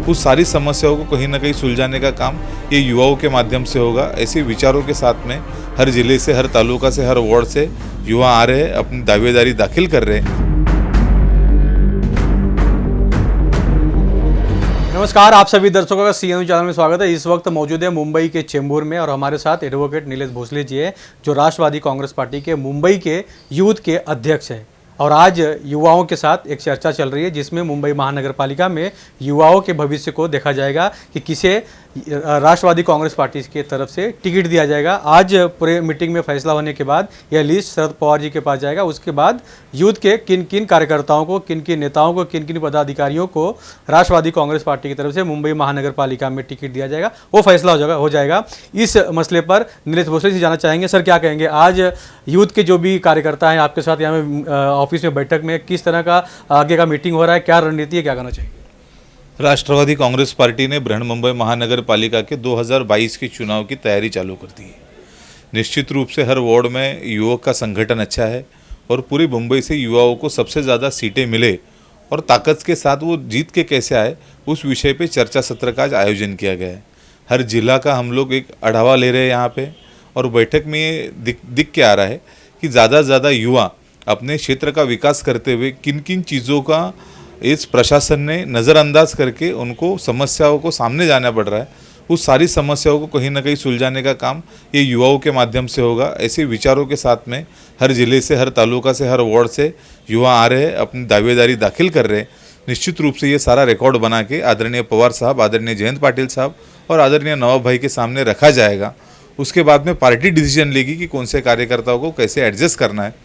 उस सारी समस्याओं को कहीं ना कहीं सुलझाने का काम ये युवाओं के माध्यम से होगा। ऐसे विचारों के साथ में हर जिले से, हर तालुका से, हर वार्ड से युवा आ रहे हैं, अपनी दावेदारी दाखिल कर रहे हैं। नमस्कार, आप सभी दर्शकों का CNU चैनल में स्वागत है। इस वक्त मौजूद है मुंबई के चेंबूर में और हमारे साथ एडवोकेट नीलेश भोसले जी है, जो राष्ट्रवादी कांग्रेस पार्टी के मुंबई के यूथ के अध्यक्ष हैं। और आज युवाओं के साथ एक चर्चा चल रही है जिसमें मुंबई महानगर पालिका में युवाओं के भविष्य को देखा जाएगा कि किसे राष्ट्रवादी कांग्रेस पार्टी की तरफ से टिकट दिया जाएगा। आज पूरे मीटिंग में फैसला होने के बाद यह लिस्ट शरद पवार जी के पास जाएगा। उसके बाद यूथ के किन किन कार्यकर्ताओं को, किन किन नेताओं को, किन किन पदाधिकारियों को राष्ट्रवादी कांग्रेस पार्टी की तरफ से मुंबई महानगर पालिका में टिकट दिया जाएगा, वो फैसला हो जाएगा। इस मसले पर नीलेश भोसले से जाना चाहेंगे, सर क्या कहेंगे? आज यूथ के जो भी कार्यकर्ता हैं आपके साथ यहाँ ऑफिस में बैठक में, किस तरह का आगे का मीटिंग हो रहा है, क्या रणनीति है, क्या करना चाहिए? राष्ट्रवादी कांग्रेस पार्टी ने बृहन मुंबई महानगर पालिका के 2022 के चुनाव की तैयारी चालू कर दी है। निश्चित रूप से हर वार्ड में युवक का संगठन अच्छा है और पूरी मुंबई से युवाओं को सबसे ज़्यादा सीटें मिले और ताकत के साथ वो जीत के कैसे आए, उस विषय पे चर्चा सत्र का आज आयोजन किया गया है। हर जिला का हम लोग एक आढ़ावा ले रहे हैं यहाँ पे, और बैठक में ये दिख के आ रहा है कि ज़्यादा से ज़्यादा युवा अपने क्षेत्र का विकास करते हुए किन किन चीज़ों का इस प्रशासन ने नज़रअंदाज करके उनको समस्याओं को सामने जाना पड़ रहा है, उस सारी समस्याओं को कहीं ना कहीं सुलझाने का काम ये युवाओं के माध्यम से होगा। ऐसे विचारों के साथ में हर जिले से, हर तालुका से, हर वार्ड से युवा आ रहे हैं, अपनी दावेदारी दाखिल कर रहे हैं। निश्चित रूप से ये सारा रिकॉर्ड बना के आदरणीय पवार साहब, आदरणीय जयंत पाटिल साहब और आदरणीय नवाब भाई के सामने रखा जाएगा। उसके बाद में पार्टी डिसीजन लेगी कि कौन से कार्यकर्ताओं को कैसे एडजस्ट करना है।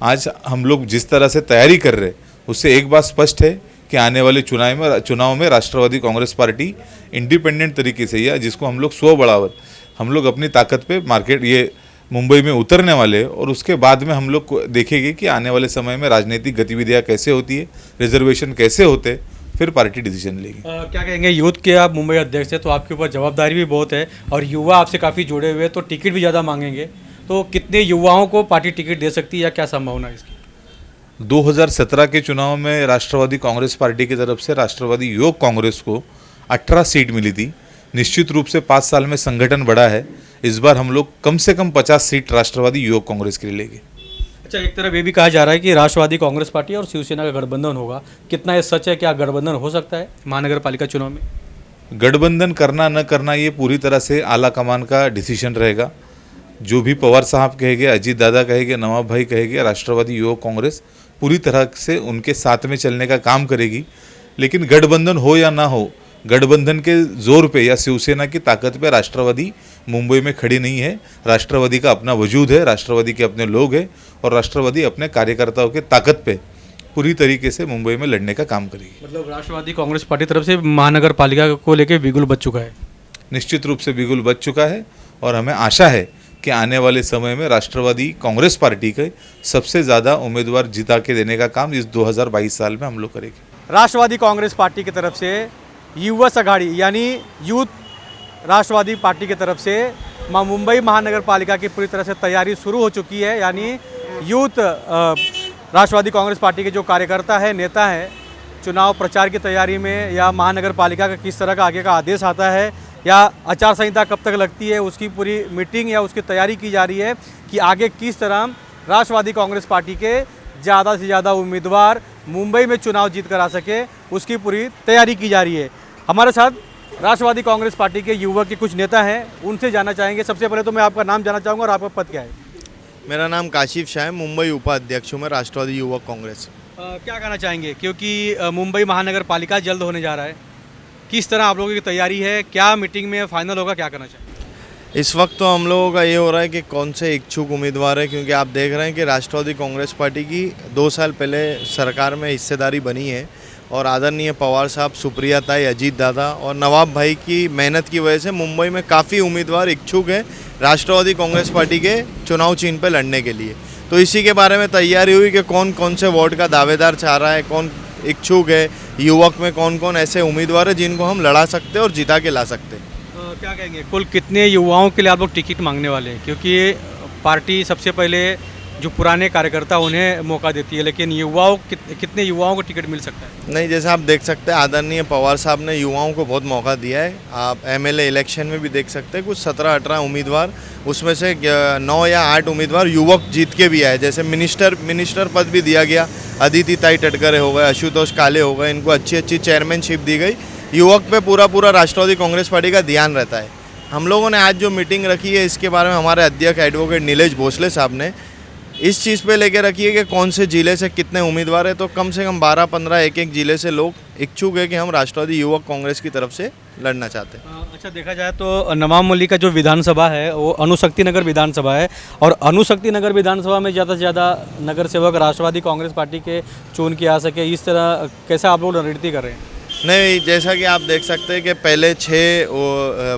आज हम लोग जिस तरह से तैयारी कर रहे हैं उससे एक बात स्पष्ट है कि आने वाले चुनाव में राष्ट्रवादी कांग्रेस पार्टी इंडिपेंडेंट तरीके से, या जिसको हम लोग स्वबढ़ावर, हम लोग अपनी ताकत पे मार्केट ये मुंबई में उतरने वाले हैं। और उसके बाद में हम लोग देखेंगे कि आने वाले समय में राजनीतिक गतिविधियाँ कैसे होती है, रिजर्वेशन कैसे होते, फिर पार्टी डिसीजन लेगी। क्या कहेंगे? यूथ के आप मुंबई अध्यक्ष हैं तो आपके ऊपर जवाबदारी भी बहुत है और युवा आपसे काफ़ी जुड़े हुए हैं, तो टिकट भी ज़्यादा मांगेंगे, तो कितने युवाओं को पार्टी टिकट दे सकती है या क्या संभावना है इसकी? 2017 के चुनाव में राष्ट्रवादी कांग्रेस पार्टी की तरफ से राष्ट्रवादी युवक कांग्रेस को 18 सीट मिली थी। निश्चित रूप से 5 साल में संगठन बढ़ा है। इस बार हम लोग कम से कम 50 सीट राष्ट्रवादी युवक कांग्रेस के लिए लेंगे। अच्छा, एक तरफ ये भी कहा जा रहा है कि राष्ट्रवादी कांग्रेस पार्टी और शिवसेना का गठबंधन होगा, कितना ये सच है? क्या गठबंधन हो सकता है महानगर पालिका चुनाव में? गठबंधन करना न करना ये पूरी तरह से आला कमान का डिसीजन रहेगा। जो भी पवार साहब कहेंगे, अजीत दादा कहेंगे, नवाब भाई कहेंगे, राष्ट्रवादी युवक कांग्रेस पूरी तरह से उनके साथ में चलने का काम करेगी। लेकिन गठबंधन हो या ना हो, गठबंधन के जोर पे या शिवसेना की ताकत पे राष्ट्रवादी मुंबई में खड़ी नहीं है। राष्ट्रवादी का अपना वजूद है, राष्ट्रवादी के अपने लोग हैं और राष्ट्रवादी अपने कार्यकर्ताओं के ताकत पे पूरी तरीके से मुंबई में लड़ने का काम करेगी। मतलब राष्ट्रवादी कांग्रेस पार्टी तरफ से महानगर पालिका को लेकर बिगुल बच चुका है? निश्चित रूप से बिगुल बच चुका है और हमें आशा है कि आने वाले समय में राष्ट्रवादी कांग्रेस पार्टी के सबसे ज़्यादा उम्मीदवार जिता के देने का काम इस 2022 साल में हम लोग करेंगे। राष्ट्रवादी कांग्रेस पार्टी की तरफ से युवा आघाड़ी यानी यूथ राष्ट्रवादी पार्टी की तरफ से मुंबई महानगर पालिका की पूरी तरह से तैयारी शुरू हो चुकी है। यानी यूथ राष्ट्रवादी कांग्रेस पार्टी के जो कार्यकर्ता है, नेता हैं, चुनाव प्रचार की तैयारी में या महानगर पालिका का किस तरह का आगे का आदेश आता है या आचार संहिता कब तक लगती है, उसकी पूरी मीटिंग या उसकी तैयारी की जा रही है कि आगे किस तरह राष्ट्रवादी कांग्रेस पार्टी के ज़्यादा से ज़्यादा उम्मीदवार मुंबई में चुनाव जीत कर आ सके, उसकी पूरी तैयारी की जा रही है। हमारे साथ राष्ट्रवादी कांग्रेस पार्टी के युवक के कुछ नेता हैं, उनसे जानना चाहेंगे। सबसे पहले तो मैं आपका नाम जानना चाहूँगा और आपका पद क्या है? मेरा नाम काशिफ शाह है, मुंबई उपाध्यक्ष हूँ मैं राष्ट्रवादी युवक कांग्रेस। क्या कहना चाहेंगे, क्योंकि मुंबई महानगर पालिका जल्द होने जा रहा है, किस तरह आप लोगों की तैयारी है, क्या मीटिंग में फाइनल होगा, क्या करना चाहिए? इस वक्त तो हम लोगों का ये हो रहा है कि कौन से इच्छुक उम्मीदवार है, क्योंकि आप देख रहे हैं कि राष्ट्रवादी कांग्रेस पार्टी की 2 साल पहले सरकार में हिस्सेदारी बनी है और आदरणीय पवार साहब, सुप्रिया ताई, अजीत दादा और नवाब भाई की मेहनत की वजह से मुंबई में काफ़ी उम्मीदवार इच्छुक हैं राष्ट्रवादी कांग्रेस पार्टी के चुनाव चिन्ह पर लड़ने के लिए। तो इसी के बारे में तैयारी हुई कि कौन कौन से वार्ड का दावेदार चाह रहा है, कौन इच्छुक है, युवक में कौन कौन ऐसे उम्मीदवार है जिनको हम लड़ा सकते हैं और जिता के ला सकते हैं। क्या कहेंगे, कुल कितने युवाओं के लिए आप लोग टिकट मांगने वाले हैं? क्योंकि पार्टी सबसे पहले जो पुराने कार्यकर्ता उन्हें मौका देती है, लेकिन युवाओं कितने युवाओं को टिकट मिल सकता है? नहीं, जैसे आप देख सकते हैं आदरणीय पवार साहब ने युवाओं को बहुत मौका दिया है। आप एमएलए इलेक्शन में भी देख सकते हैं कुछ 17-18 उम्मीदवार, उसमें से 9 या 8 उम्मीदवार युवक जीत के भी आए। जैसे मिनिस्टर पद भी दिया गया, अदिति ताई टटकरे हो गए, आशुतोष काले हो गए, इनको अच्छी चेयरमैनशिप दी गई। युवक पे पूरा राष्ट्रवादी कांग्रेस पार्टी का ध्यान रहता है। हम लोगों ने आज जो मीटिंग रखी है इसके बारे में हमारे अध्यक्ष एडवोकेट नीलेश भोसले साहब ने इस चीज़ पे लेके रखी है कि कौन से जिले से कितने उम्मीदवार है, तो कम से कम 12-15 एक जिले से लोग इच्छुक है कि हम राष्ट्रवादी युवक कांग्रेस की तरफ से लड़ना चाहते हैं। अच्छा, देखा जाए तो नवाब मलिक का जो विधानसभा है वो अनुशक्ति नगर विधानसभा है, और अनुशक्ति नगर विधानसभा में ज़्यादा से ज़्यादा नगर सेवक राष्ट्रवादी कांग्रेस पार्टी के चुन के आ सके, इस तरह कैसे आप लोग रणनीति कर रहे हैं? नहीं, जैसा कि आप देख सकते हैं कि पहले 6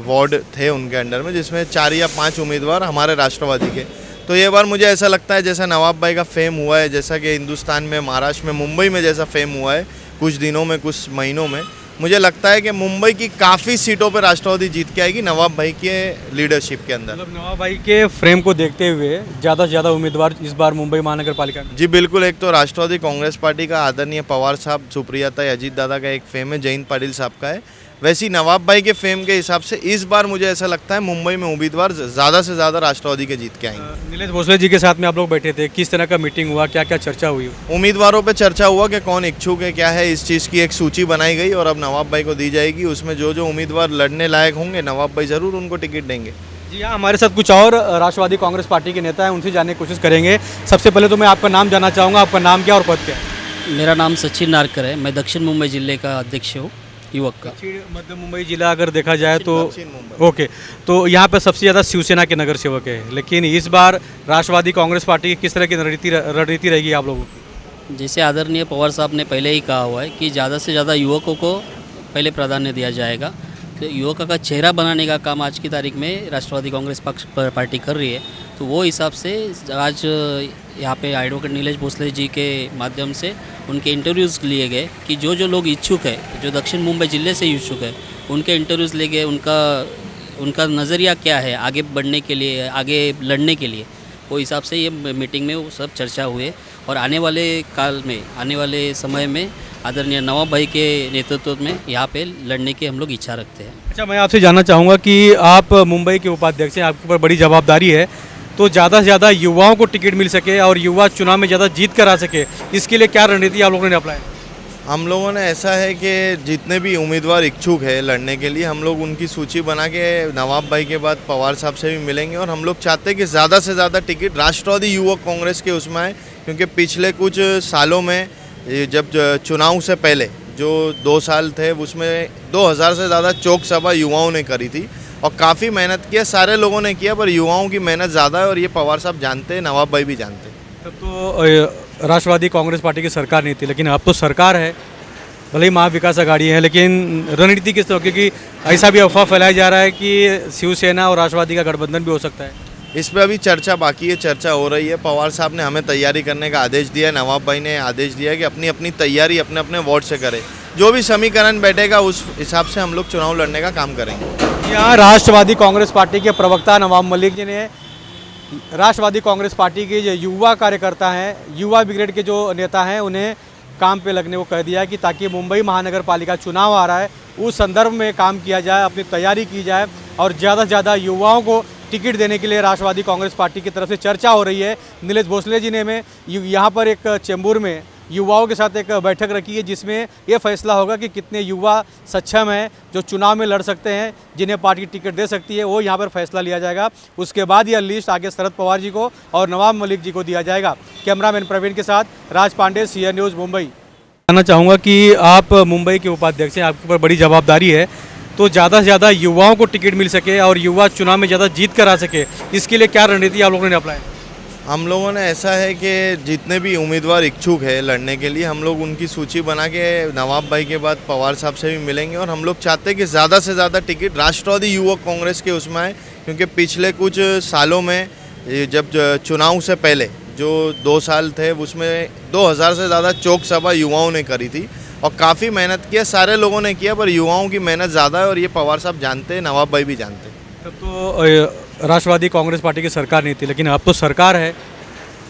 वार्ड थे उनके अंडर में, जिसमें 4 या 5 उम्मीदवार हमारे राष्ट्रवादी के। तो ये बार मुझे ऐसा लगता है जैसा नवाब भाई का फेम हुआ है, जैसा कि हिंदुस्तान में, महाराष्ट्र में, मुंबई में जैसा फेम हुआ है कुछ दिनों में, कुछ महीनों में, मुझे लगता है कि मुंबई की काफ़ी सीटों पर राष्ट्रवादी जीत के आएगी नवाब भाई के लीडरशिप के अंदर। मतलब नवाब भाई के फ्रेम को देखते हुए ज़्यादा से ज़्यादा उम्मीदवार इस बार मुंबई महानगर पालिका में? जी बिल्कुल, एक तो राष्ट्रवादी कांग्रेस पार्टी का आदरणीय पवार साहब, सुप्रिया ताई, अजीत दादा का एक फेम है, जयंत पाटिल साहब का है। वैसी नवाब भाई के फेम के हिसाब से इस बार मुझे ऐसा लगता है मुंबई में उम्मीदवार ज़्यादा से ज़्यादा राष्ट्रवादी के जीत के आएंगे। नीलेश भोसले जी के साथ में आप लोग बैठे थे, किस तरह का मीटिंग हुआ, क्या क्या चर्चा हुई? उम्मीदवारों पे चर्चा हुआ कि कौन इच्छुक है, क्या है, इस चीज़ की एक सूची बनाई गई और अब नवाब भाई को दी जाएगी। उसमें जो उम्मीदवार लड़ने लायक होंगे नवाब भाई ज़रूर उनको टिकट देंगे। जी हाँ, हमारे साथ कुछ और राष्ट्रवादी कांग्रेस पार्टी के नेता हैं, उनसे जानने की कोशिश करेंगे। सबसे पहले तो मैं आपका नाम जानना चाहूँगा, आपका नाम क्या और पद क्या है? मेरा नाम सचिन नारकर है, मैं दक्षिण मुंबई जिले का अध्यक्ष हूँ युवक का। दक्षिण मध्य मुंबई जिला अगर देखा जाए तो दक्षिण मुंबई। ओके, तो यहाँ पर सबसे ज़्यादा शिवसेना के नगर सेवक है, लेकिन इस बार राष्ट्रवादी कांग्रेस पार्टी की किस तरह की रणनीति रहेगी आप लोगों की? जैसे आदरणीय पवार साहब ने पहले ही कहा हुआ है कि ज़्यादा से ज़्यादा युवकों को पहले प्राधान्य दिया जाएगा, तो युवकों का चेहरा बनाने का काम आज की तारीख में राष्ट्रवादी कांग्रेस पार्टी कर रही है। तो वो हिसाब से आज यहाँ पे एडवोकेट नीलेश भोसले जी के माध्यम से उनके इंटरव्यूज़ लिए गए कि जो लोग इच्छुक है, जो दक्षिण मुंबई जिले से इच्छुक है, उनके इंटरव्यूज़ लिए गए, उनका नज़रिया क्या है आगे बढ़ने के लिए, आगे लड़ने के लिए। वो हिसाब से ये मीटिंग में वो सब चर्चा हुए और आने वाले काल में, आने वाले समय में आदरणीय नवाब भाई के नेतृत्व में यहाँ पे लड़ने की हम लोग इच्छा रखते हैं। अच्छा, मैं आपसे जानना चाहूँगा कि आप मुंबई के उपाध्यक्ष हैं, आपके ऊपर बड़ी जवाबदारी है, तो ज़्यादा से ज़्यादा युवाओं को टिकट मिल सके और युवा चुनाव में ज़्यादा जीत कर आ सके, इसके लिए क्या रणनीति आप लोगों ने अपनाई? हम लोगों ने ऐसा है कि जितने भी उम्मीदवार इच्छुक है लड़ने के लिए, हम लोग उनकी सूची बना के नवाब भाई के बाद पवार साहब से भी मिलेंगे और हम लोग चाहते हैं कि ज़्यादा से ज़्यादा टिकट राष्ट्रवादी युवक कांग्रेस के उसमें आए, क्योंकि पिछले कुछ सालों में जब चुनाव से पहले जो 2 साल थे उसमें 2000 से ज़्यादा चौक सभा युवाओं ने करी थी और काफ़ी मेहनत किया, सारे लोगों ने किया, पर युवाओं की मेहनत ज़्यादा है और ये पवार साहब जानते हैं, नवाब भाई भी जानते हैं। तब तो राष्ट्रवादी कांग्रेस पार्टी की सरकार नहीं थी, लेकिन अब तो सरकार है, भले ही महाविकास आघाड़ी है, लेकिन रणनीति किस तरह? क्योंकि ऐसा भी अफवाह फैलाया जा रहा है कि शिवसेना और राष्ट्रवादी का गठबंधन भी हो सकता है। इस पर अभी चर्चा बाकी है, चर्चा हो रही है। पवार साहब ने हमें तैयारी करने का आदेश दिया है, नवाब भाई ने आदेश दिया है कि अपनी अपनी तैयारी अपने अपने वार्ड से करें, जो भी समीकरण बैठेगा उस हिसाब से हम लोग चुनाव लड़ने का काम करेंगे। यहाँ राष्ट्रवादी कांग्रेस पार्टी के प्रवक्ता नवाब मलिक जी ने राष्ट्रवादी कांग्रेस पार्टी के जो युवा कार्यकर्ता हैं, युवा ब्रिगेड के जो नेता हैं, उन्हें काम पे लगने को कह दिया है कि ताकि मुंबई महानगर पालिका चुनाव आ रहा है उस संदर्भ में काम किया जाए, अपनी तैयारी की जाए और ज़्यादा से ज़्यादा युवाओं को टिकट देने के लिए राष्ट्रवादी कांग्रेस पार्टी की तरफ से चर्चा हो रही है। नीलेश भोसले जी ने यहाँ पर एक चेंबूर में युवाओं के साथ एक बैठक रखी है, जिसमें ये फैसला होगा कि कितने युवा सक्षम हैं जो चुनाव में लड़ सकते हैं, जिन्हें पार्टी टिकट दे सकती है, वो यहाँ पर फैसला लिया जाएगा। उसके बाद यह लिस्ट आगे शरद पवार जी को और नवाब मलिक जी को दिया जाएगा। कैमरामैन प्रवीण के साथ राज पांडे, सीएन न्यूज़, मुंबई। जानना चाहूँगा कि आप मुंबई के उपाध्यक्ष हैं, आपके ऊपर बड़ी जवाबदारी है, तो ज़्यादा से ज़्यादा युवाओं को टिकट मिल सके और युवा चुनाव में ज़्यादा जीत कर आ सके, इसके लिए क्या रणनीति आप लोगों ने अपनाई? हम लोगों ने ऐसा है कि जितने भी उम्मीदवार इच्छुक है लड़ने के लिए, हम लोग उनकी सूची बना के नवाब भाई के बाद पवार साहब से भी मिलेंगे और हम लोग चाहते हैं कि ज़्यादा से ज़्यादा टिकट राष्ट्रवादी युवक कांग्रेस के उसमें आए, क्योंकि पिछले कुछ सालों में जब चुनाव से पहले जो 2 साल थे उसमें 2000 से ज़्यादा चौक सभा युवाओं ने करी थी और काफ़ी मेहनत किया, सारे लोगों ने किया, पर युवाओं की मेहनत ज़्यादा है और ये पवार साहब जानते हैं, नवाब भाई भी जानते हैं। तब तो राष्ट्रवादी कांग्रेस पार्टी की सरकार नहीं थी, लेकिन अब तो सरकार है,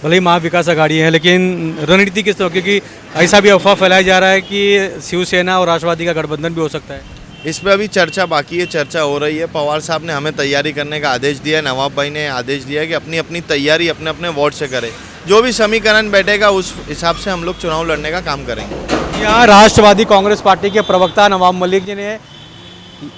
भले ही महाविकास आघाड़ी है, लेकिन रणनीति किस तरह, क्योंकि ऐसा भी अफवाह फैलाया जा रहा है कि शिवसेना और राष्ट्रवादी का गठबंधन भी हो सकता है। इस पे अभी चर्चा बाकी है, चर्चा हो रही है। पवार साहब ने हमें तैयारी करने का आदेश दिया है, नवाब भाई ने आदेश दिया है कि अपनी अपनी तैयारी अपने अपने वार्ड से करें। जो भी समीकरण बैठेगा उस हिसाब से हम लोग चुनाव लड़ने का काम करेंगे। यहाँ राष्ट्रवादी कांग्रेस पार्टी के प्रवक्ता नवाब मलिक जी ने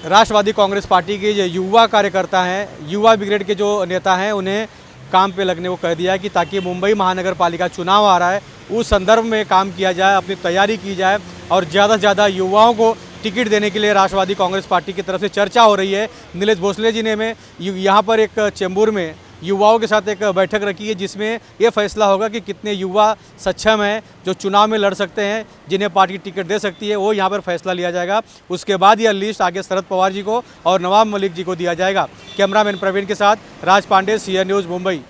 राष्ट्रवादी कांग्रेस पार्टी के जो युवा कार्यकर्ता हैं, युवा ब्रिगेड के जो नेता हैं, उन्हें काम पे लगने को कह दिया है कि ताकि मुंबई महानगर पालिका चुनाव आ रहा है उस संदर्भ में काम किया जाए, अपनी तैयारी की जाए और ज़्यादा से ज़्यादा युवाओं को टिकट देने के लिए राष्ट्रवादी कांग्रेस पार्टी की तरफ से चर्चा हो रही है। नीलेश भोसले जी ने यहाँ पर एक चेंबूर में युवाओं के साथ एक बैठक रखी है, जिसमें ये फैसला होगा कि कितने युवा सक्षम हैं जो चुनाव में लड़ सकते हैं, जिन्हें पार्टी टिकट दे सकती है, वो यहाँ पर फैसला लिया जाएगा। उसके बाद यह लिस्ट आगे शरद पवार जी को और नवाब मलिक जी को दिया जाएगा। कैमरामैन प्रवीण के साथ राज पांडे, CN न्यूज़, मुंबई।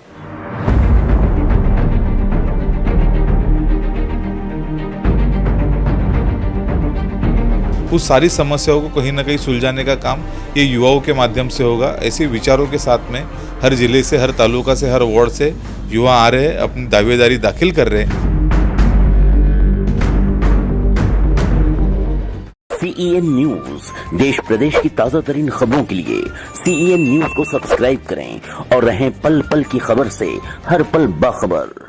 उस सारी समस्याओं को कहीं ना कहीं सुलझाने का काम ये युवाओं के माध्यम से होगा। ऐसे विचारों के साथ में हर जिले से, हर तालुका से, हर वार्ड से युवा आ रहे हैं, अपनी दावेदारी दाखिल कर रहे हैं। CEN न्यूज, देश प्रदेश की ताजा तरीन खबरों के लिए CEN न्यूज को सब्सक्राइब करें और रहें पल पल की खबर से हर पल बाखबर।